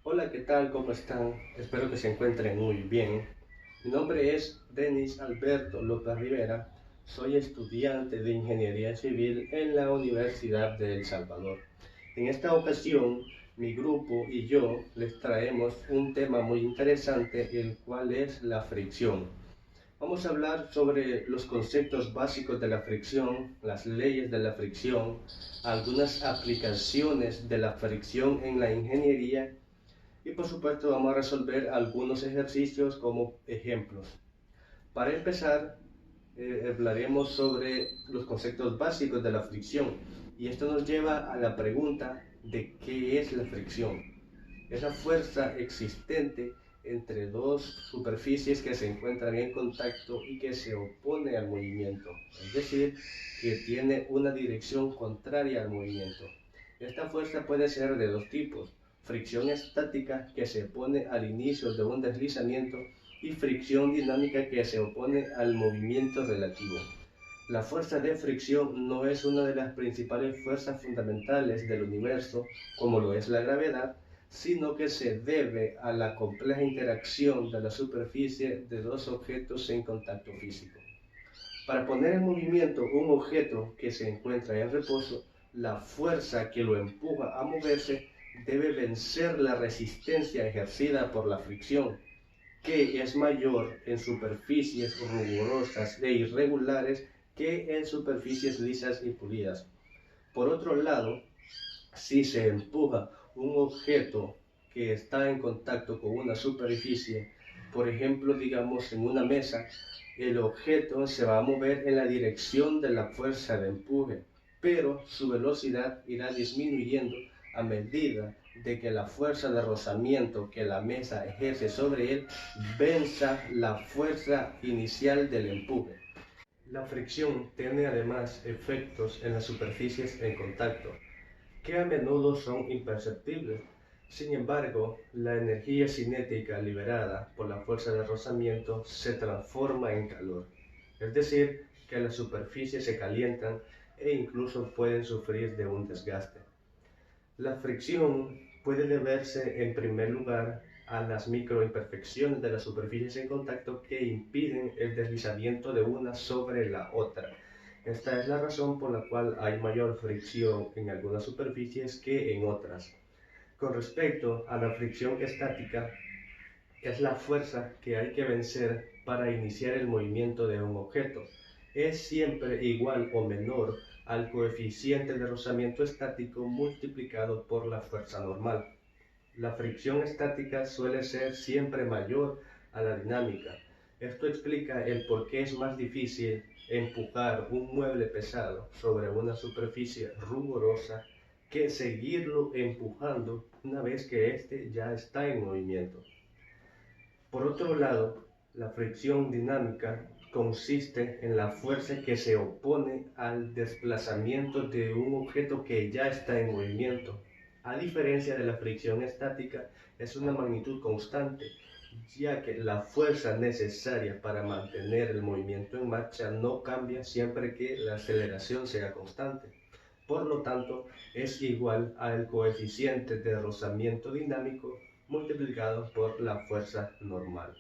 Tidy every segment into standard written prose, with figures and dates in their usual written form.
Hola, ¿qué tal? ¿Cómo están? Espero que se encuentren muy bien. Mi nombre es Denis Alberto López Rivera. Soy estudiante de Ingeniería Civil en la Universidad de El Salvador. En esta ocasión, mi grupo y yo les traemos un tema muy interesante, el cual es la fricción. Vamos a hablar sobre los conceptos básicos de la fricción, las leyes de la fricción, algunas aplicaciones de la fricción en la ingeniería y por supuesto vamos a resolver algunos ejercicios como ejemplos. Para empezar, hablaremos sobre los conceptos básicos de la fricción y esto nos lleva a la pregunta de qué es la fricción. Es la fuerza existente entre dos superficies que se encuentran en contacto y que se opone al movimiento, es decir, que tiene una dirección contraria al movimiento. Esta fuerza puede ser de dos tipos: fricción estática, que se opone al inicio de un deslizamiento, y fricción dinámica, que se opone al movimiento relativo. La fuerza de fricción no es una de las principales fuerzas fundamentales del universo, como lo es la gravedad, sino que se debe a la compleja interacción de la superficie de dos objetos en contacto físico. Para poner en movimiento un objeto que se encuentra en reposo, la fuerza que lo empuja a moverse debe vencer la resistencia ejercida por la fricción, que es mayor en superficies rugosas e irregulares que en superficies lisas y pulidas. Por otro lado, si se empuja un objeto que está en contacto con una superficie, por ejemplo, digamos en una mesa, el objeto se va a mover en la dirección de la fuerza de empuje, pero su velocidad irá disminuyendo a medida de que la fuerza de rozamiento que la mesa ejerce sobre él venza la fuerza inicial del empuje. La fricción tiene además efectos en las superficies en contacto, que a menudo son imperceptibles. Sin embargo, la energía cinética liberada por la fuerza de rozamiento se transforma en calor, es decir, que las superficies se calientan e incluso pueden sufrir de un desgaste. La fricción puede deberse en primer lugar a las microimperfecciones de las superficies en contacto que impiden el deslizamiento de una sobre la otra. Esta es la razón por la cual hay mayor fricción en algunas superficies que en otras. Con respecto a la fricción estática, es la fuerza que hay que vencer para iniciar el movimiento de un objeto. Es siempre igual o menor al coeficiente de rozamiento estático multiplicado por la fuerza normal. La fricción estática suele ser siempre mayor a la dinámica. Esto explica el por qué es más difícil empujar un mueble pesado sobre una superficie rugorosa que seguirlo empujando una vez que éste ya está en movimiento. Por otro lado, la fricción dinámica consiste en la fuerza que se opone al desplazamiento de un objeto que ya está en movimiento. A diferencia de la fricción estática, es una magnitud constante, ya que la fuerza necesaria para mantener el movimiento en marcha no cambia siempre que la aceleración sea constante. Por lo tanto, es igual al coeficiente de rozamiento dinámico multiplicado por la fuerza normal.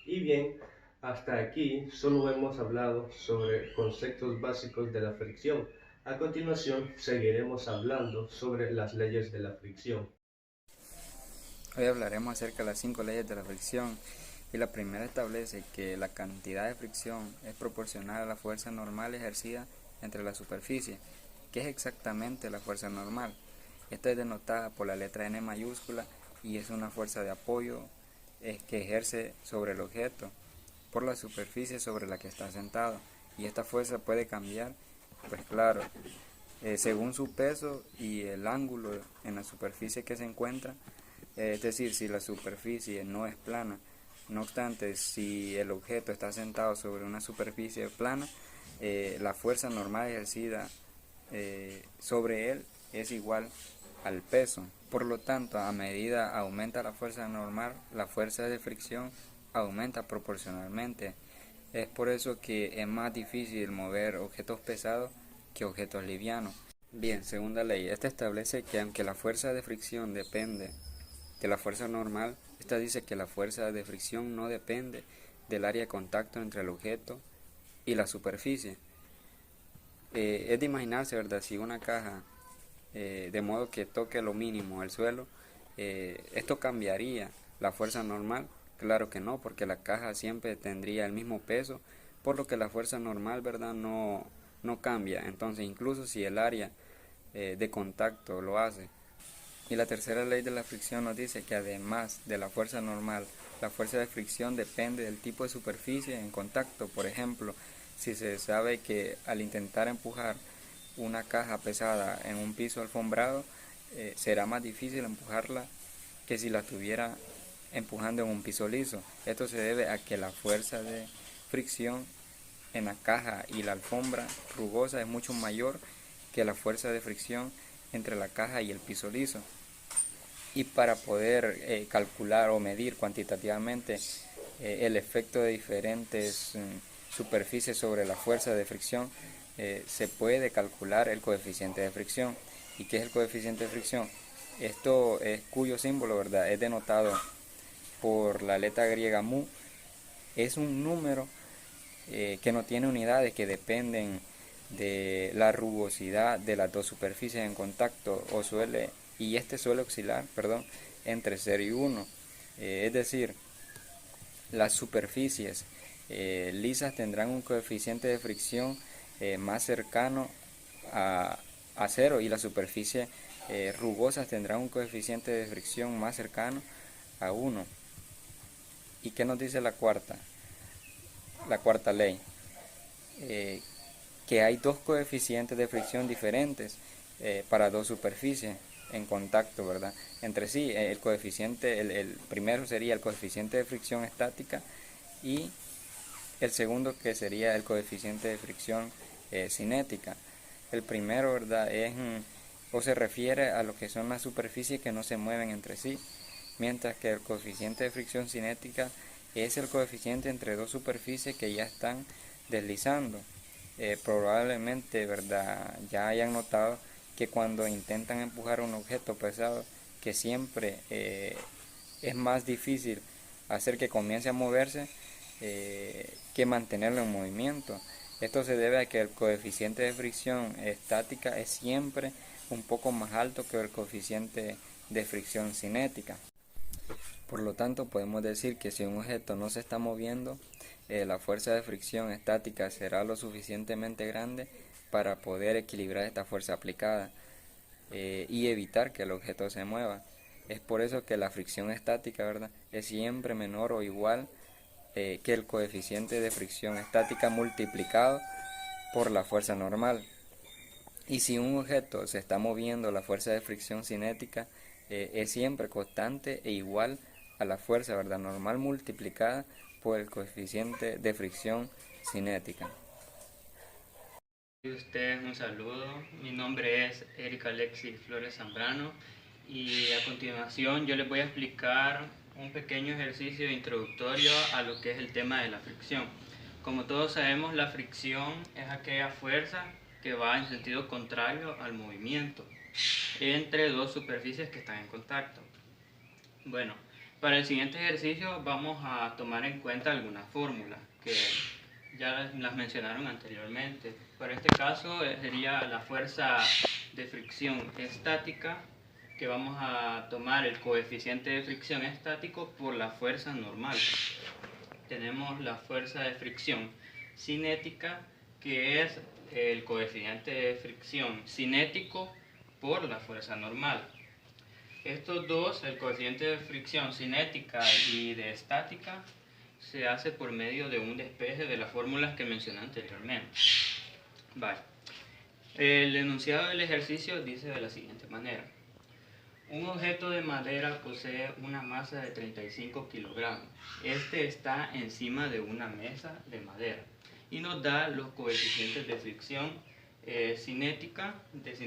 Y bien, hasta aquí solo hemos hablado sobre conceptos básicos de la fricción. A continuación seguiremos hablando sobre las leyes de la fricción. Hoy hablaremos acerca de las 5 leyes de la fricción y la primera establece que la cantidad de fricción es proporcional a la fuerza normal ejercida entre la superficie. ¿Qué es exactamente la fuerza normal? Esta es denotada por la letra N mayúscula y es una fuerza de apoyo que ejerce sobre el objeto por la superficie sobre la que está sentado, y esta fuerza puede cambiar, pues claro, según su peso y el ángulo en la superficie que se encuentra. Es decir, si la superficie no es plana. No obstante, si el objeto está sentado sobre una superficie plana, la fuerza normal ejercida sobre él es igual al peso. Por lo tanto, a medida aumenta la fuerza normal, la fuerza de fricción aumenta proporcionalmente. Es por eso que es más difícil mover objetos pesados que objetos livianos. Bien, segunda ley. Esta establece que aunque la fuerza de fricción depende de la fuerza normal, esta dice que la fuerza de fricción no depende del área de contacto entre el objeto y la superficie. Es de imaginarse, ¿verdad? Si una caja, de modo que toque lo mínimo el suelo, esto cambiaría la fuerza normal. Claro que no, porque la caja siempre tendría el mismo peso, por lo que la fuerza normal, ¿verdad? No cambia. Entonces, incluso si el área de contacto lo hace. Y la tercera ley de la fricción nos dice que además de la fuerza normal, la fuerza de fricción depende del tipo de superficie en contacto. Por ejemplo, si se sabe que al intentar empujar una caja pesada en un piso alfombrado, será más difícil empujarla que si la estuviera empujando en un piso liso. Esto se debe a que la fuerza de fricción en la caja y la alfombra rugosa es mucho mayor que la fuerza de fricción entre la caja y el piso liso. Y para poder calcular o medir cuantitativamente el efecto de diferentes superficies sobre la fuerza de fricción, se puede calcular el coeficiente de fricción. ¿Y qué es el coeficiente de fricción? Esto es cuyo símbolo, ¿verdad?, es denotado por la letra griega mu. Es un número que no tiene unidades, que dependen de la rugosidad de las dos superficies en contacto, y este suele oscilar, entre 0 y 1. Es decir, las superficies lisas tendrán un coeficiente de fricción más cercano a 0, y las superficies rugosas tendrán un coeficiente de fricción más cercano a 1. ¿Y qué nos dice la cuarta ley? Que hay dos coeficientes de fricción diferentes para dos superficies en contacto, ¿verdad?, entre sí. El coeficiente, el primero sería el coeficiente de fricción estática, y el segundo, que sería el coeficiente de fricción cinética. El primero, ¿verdad?, o se refiere a lo que son las superficies que no se mueven entre sí, mientras que el coeficiente de fricción cinética es el coeficiente entre dos superficies que ya están deslizando. Probablemente, ¿verdad?, ya hayan notado que cuando intentan empujar un objeto pesado, que siempre es más difícil hacer que comience a moverse que mantenerlo en movimiento. Esto se debe a que el coeficiente de fricción estática es siempre un poco más alto que el coeficiente de fricción cinética. Por lo tanto, podemos decir que si un objeto no se está moviendo, la fuerza de fricción estática será lo suficientemente grande para poder equilibrar esta fuerza aplicada y evitar que el objeto se mueva. Es por eso que la fricción estática, ¿verdad?, es siempre menor o igual que el coeficiente de fricción estática multiplicado por la fuerza normal. Y si un objeto se está moviendo, la fuerza de fricción cinética es siempre constante e igual a la fuerza, ¿verdad?, normal multiplicada por el coeficiente de fricción cinética. Ustedes un saludo, mi nombre es Erika Alexis Flores Zambrano y a continuación yo les voy a explicar un pequeño ejercicio introductorio a lo que es el tema de la fricción. Como todos sabemos, la fricción es aquella fuerza que va en sentido contrario al movimiento entre dos superficies que están en contacto. Bueno, para el siguiente ejercicio vamos a tomar en cuenta algunas fórmulas que ya las mencionaron anteriormente. Para este caso sería la fuerza de fricción estática, que vamos a tomar el coeficiente de fricción estático por la fuerza normal. Tenemos la fuerza de fricción cinética, que es el coeficiente de fricción cinético por la fuerza normal. Estos dos, el coeficiente de fricción cinética y de estática, se hace por medio de un despeje de las fórmulas que mencioné anteriormente. Vale. El enunciado del ejercicio dice de la siguiente manera. Un objeto de madera posee una masa de 35 kilogramos. Este está encima de una mesa de madera y nos da los coeficientes de fricción cinética, que es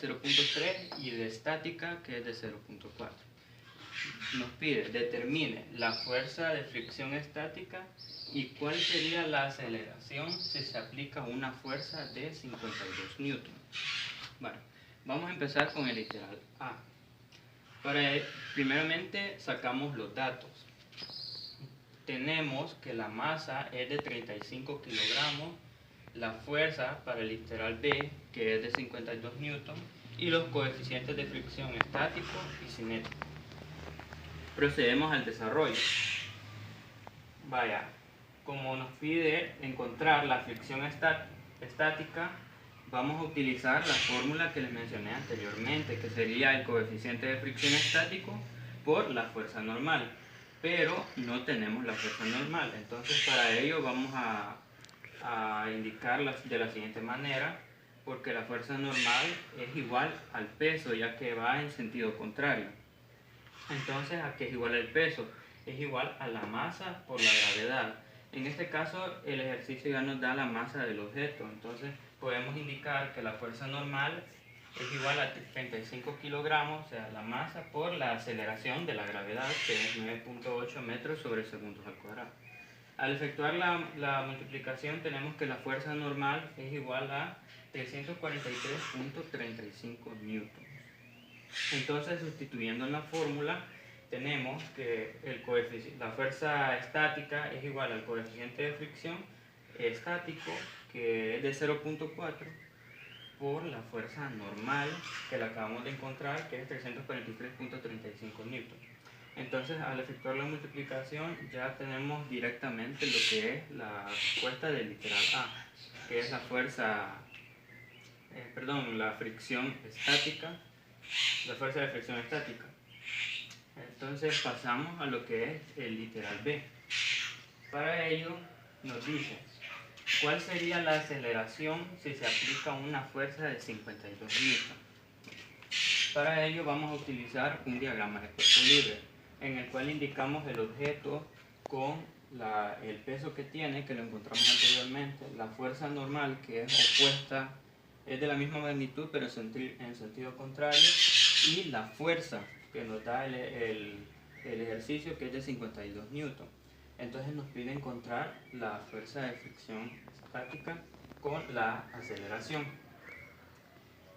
de 0.3, y de estática, que es de 0.4. Nos pide, determine la fuerza de fricción estática y cuál sería la aceleración si se aplica una fuerza de 52 newton. Bueno, vamos a empezar con el literal A. Primeramente sacamos los datos. Tenemos que la masa es de 35 kilogramos, la fuerza para el literal B, que es de 52 newton, y los coeficientes de fricción estático y cinético. Procedemos al desarrollo. Vaya, como nos pide encontrar la fricción estática, vamos a utilizar la fórmula que les mencioné anteriormente, que sería el coeficiente de fricción estático por la fuerza normal. Pero no tenemos la fuerza normal, entonces para ello vamos a indicarla de la siguiente manera, porque la fuerza normal es igual al peso, ya que va en sentido contrario. Entonces, ¿a qué es igual el peso? Es igual a la masa por la gravedad. En este caso, el ejercicio ya nos da la masa del objeto, entonces podemos indicar que la fuerza normal es igual a 35 kilogramos, o sea, la masa por la aceleración de la gravedad, que es 9.8 metros sobre segundos al cuadrado. Al efectuar la multiplicación, tenemos que la fuerza normal es igual a 343.35 newtons. Entonces, sustituyendo en la fórmula, tenemos que la fuerza estática es igual al coeficiente de fricción estático, que es de 0.4, por la fuerza normal, que la acabamos de encontrar, que es 343.35 newtons. Entonces, al efectuar la multiplicación, ya tenemos directamente lo que es la respuesta del literal A, que es la fricción estática, la fuerza de fricción estática. Entonces pasamos a lo que es el literal B. Para ello nos dice, ¿cuál sería la aceleración si se aplica una fuerza de 52 newton? Para ello vamos a utilizar un diagrama de cuerpo libre, en el cual indicamos el objeto con el peso que tiene, que lo encontramos anteriormente, la fuerza normal, que es opuesta, es de la misma magnitud pero en sentido contrario, y la fuerza que nos da el ejercicio, que es de 52 newton. Entonces nos pide encontrar la fuerza de fricción estática con la aceleración.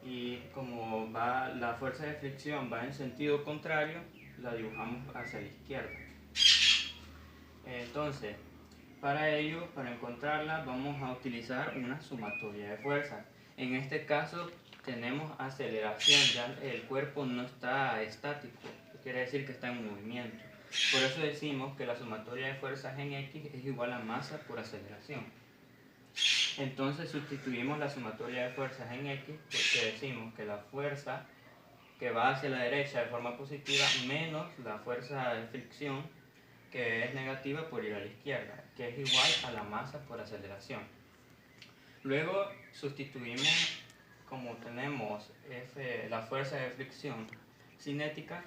Y como la fuerza de fricción va en sentido contrario, la dibujamos hacia la izquierda. Entonces, para ello, para encontrarla, vamos a utilizar una sumatoria de fuerzas. En este caso tenemos aceleración, ya el cuerpo no está estático, quiere decir que está en movimiento. Por eso decimos que la sumatoria de fuerzas en X es igual a masa por aceleración. Entonces sustituimos la sumatoria de fuerzas en X porque decimos que la fuerza que va hacia la derecha de forma positiva menos la fuerza de fricción, que es negativa, por ir a la izquierda, que es igual a la masa por aceleración. Luego sustituimos, como tenemos la fuerza de fricción cinética,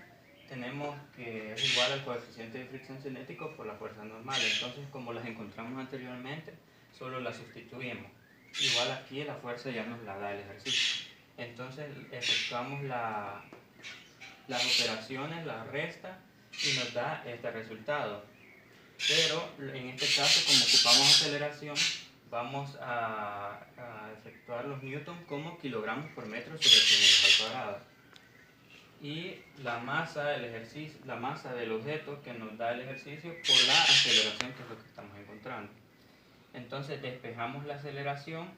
tenemos que es igual al coeficiente de fricción cinético por la fuerza normal. Entonces, como las encontramos anteriormente, solo las sustituimos. Igual aquí la fuerza ya nos la da el ejercicio. Entonces efectuamos las operaciones, la resta, y nos da este resultado. Pero en este caso, como ocupamos aceleración, vamos a efectuar los newtons como kilogramos por metro sobre segundos al cuadrado. Y la masa del objeto que nos da el ejercicio por la aceleración, que es lo que estamos encontrando. Entonces despejamos la aceleración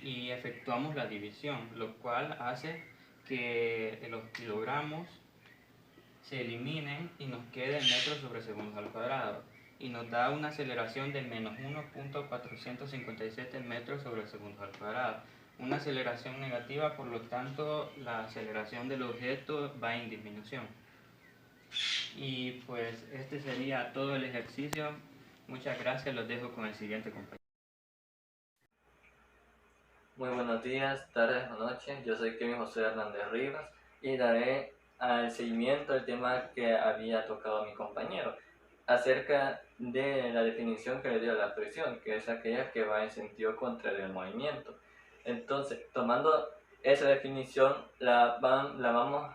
y efectuamos la división, lo cual hace que los kilogramos se eliminen y nos queden metros sobre segundos al cuadrado, y nos da una aceleración de menos 1.457 metros sobre segundos al cuadrado. Una aceleración negativa, por lo tanto la aceleración del objeto va en disminución. Y pues este sería todo el ejercicio. Muchas gracias, los dejo con el siguiente compañero. Muy buenos días, tardes o noches. Yo soy Kevin José Hernández Rivas y daré al seguimiento el tema que había tocado mi compañero acerca de la definición que le dio la fricción, que es aquella que va en sentido contrario al movimiento. Entonces, tomando esa definición, la vamos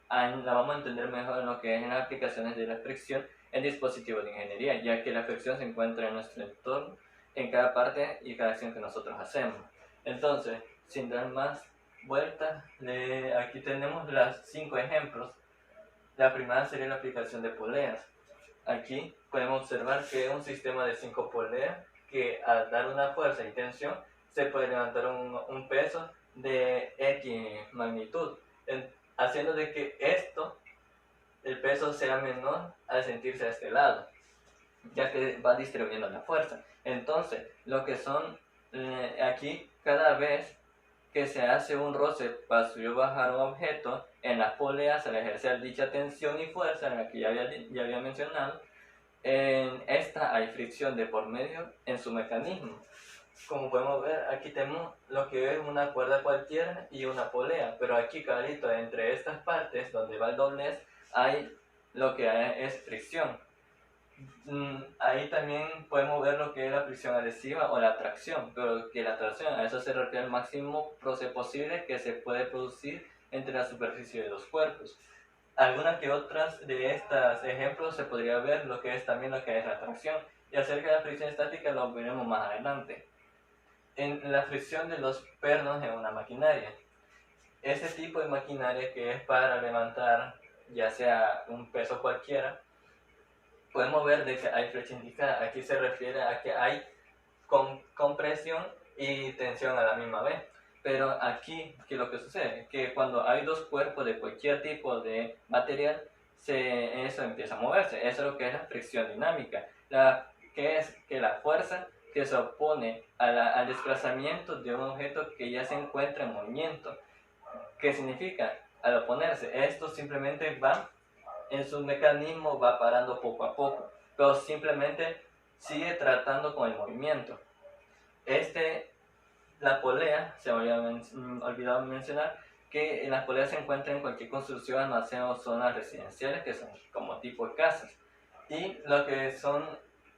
a entender mejor en lo que es en las aplicaciones de la fricción en dispositivos de ingeniería, ya que la fricción se encuentra en nuestro entorno, en cada parte y cada acción que nosotros hacemos. Entonces, sin dar más vuelta, aquí tenemos los 5 ejemplos. La primera sería la aplicación de poleas. Aquí podemos observar que es un sistema de 5 poleas que al dar una fuerza y tensión se puede levantar un peso de X magnitud, haciendo de que el peso sea menor al sentirse a este lado, ya que va distribuyendo la fuerza. Entonces, lo que son aquí, cada vez que se hace un roce para subir o bajar un objeto en las poleas al ejercer dicha tensión y fuerza, en la que ya había mencionado, en esta hay fricción de por medio en su mecanismo. Como podemos ver, aquí tenemos lo que es una cuerda cualquiera y una polea, pero aquí, clarito, entre estas partes donde va el doblez, hay lo que es fricción. Ahí también podemos ver lo que es la fricción adhesiva o la tracción, pero que la tracción, a eso se refiere al máximo roce posible que se puede producir entre la superficie de los cuerpos. Algunas que otras de estos ejemplos se podría ver lo que es también lo que es la tracción, y acerca de la fricción estática lo veremos más adelante. En la fricción de los pernos en una maquinaria. Este tipo de maquinaria que es para levantar ya sea un peso cualquiera, podemos ver de que hay flecha indicada. Aquí se refiere a que hay compresión y tensión a la misma vez. Pero aquí, ¿qué es lo que sucede? Que cuando hay dos cuerpos de cualquier tipo de material, eso empieza a moverse. Eso es lo que es la fricción dinámica. Que es que la fuerza que se opone al desplazamiento de un objeto que ya se encuentra en movimiento. ¿Qué significa? Al oponerse, esto simplemente va en su mecanismo, va parando poco a poco, pero simplemente sigue tratando con el movimiento. La polea, se me había olvidado mencionar, que en las poleas se encuentran en cualquier construcción, almacén o zonas residenciales, que son como tipo de casas. Y lo que son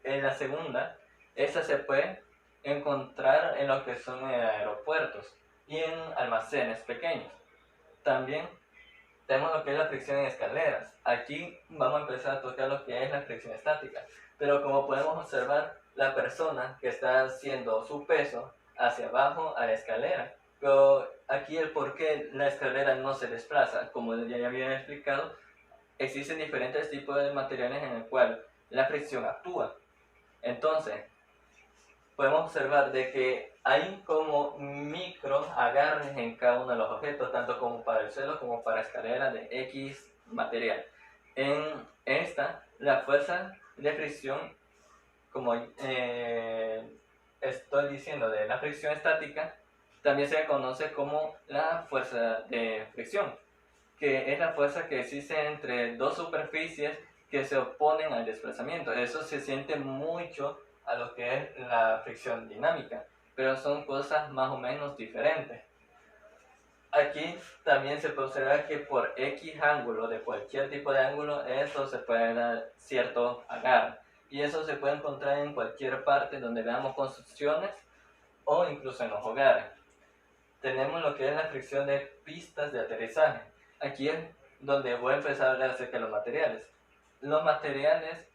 en la segunda, esta se puede encontrar en lo que son aeropuertos y en almacenes pequeños. También tenemos lo que es la fricción en escaleras. Aquí vamos a empezar a tocar lo que es la fricción estática. Pero como podemos observar, la persona que está haciendo su peso hacia abajo a la escalera. Pero aquí el por qué la escalera no se desplaza, como ya había explicado, existen diferentes tipos de materiales en el cual la fricción actúa. Entonces, podemos observar de que hay como micro agarres en cada uno de los objetos, tanto como para el suelo como para escalera de X material. En esta, la fuerza de fricción, como estoy diciendo, de la fricción estática, también se conoce como la fuerza de fricción, que es la fuerza que existe entre dos superficies que se oponen al desplazamiento. Eso se siente mucho a lo que es la fricción dinámica, pero son cosas más o menos diferentes. Aquí también se puede observar que por X ángulo, de cualquier tipo de ángulo, eso se puede dar cierto agarre. Y eso se puede encontrar en cualquier parte donde veamos construcciones o incluso en los hogares. Tenemos lo que es la fricción de pistas de aterrizaje. Aquí es donde voy a empezar a hablar acerca de los materiales. Los materiales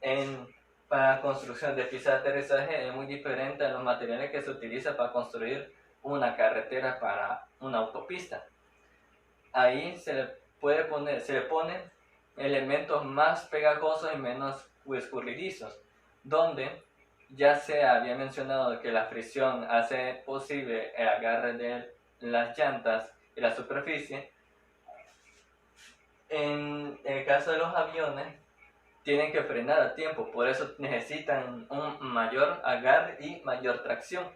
para construcción de pistas de aterrizaje es muy diferente a los materiales que se utilizan para construir una carretera para una autopista. Ahí se le ponen elementos más pegajosos y menos escurridizos, donde ya se había mencionado que la fricción hace posible el agarre de las llantas y la superficie. En el caso de los aviones, tienen que frenar a tiempo, por eso necesitan un mayor agarre y mayor tracción,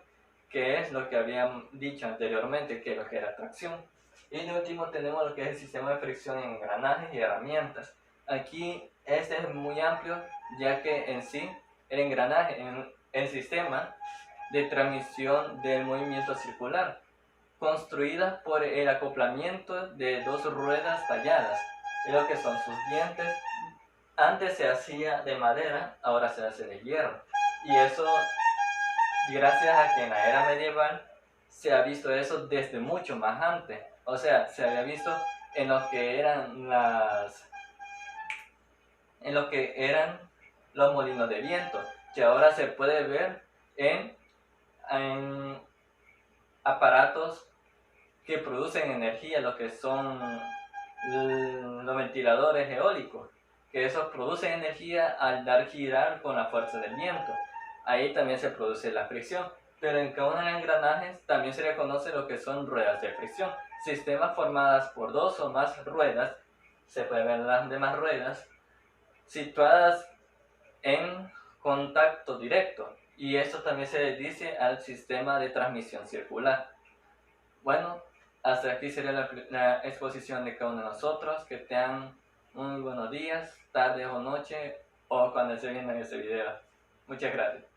que es lo que habían dicho anteriormente, que es lo que era tracción. Y de último tenemos lo que es el sistema de fricción en engranajes y herramientas. Aquí este es muy amplio, ya que en sí el engranaje, el sistema de transmisión del movimiento circular, construida por el acoplamiento de dos ruedas talladas, es lo que son sus dientes. Antes se hacía de madera, ahora se hace de hierro. Y eso, gracias a que en la era medieval se ha visto eso desde mucho más antes. O sea, se había visto en lo que eran los molinos de viento, que ahora se puede ver en aparatos que producen energía, lo que son los ventiladores eólicos, que esos producen energía al dar girar con la fuerza del viento. Ahí también se produce la fricción, pero en cada uno de los engranajes también se le conoce lo que son ruedas de fricción, sistemas formadas por dos o más ruedas, se puede ver las demás ruedas, situadas en contacto directo, y esto también se le dice al sistema de transmisión circular. Bueno, hasta aquí sería la exposición de cada uno de nosotros. Que tengan muy buenos días, tarde o noche, o cuando se viene este video. Muchas gracias.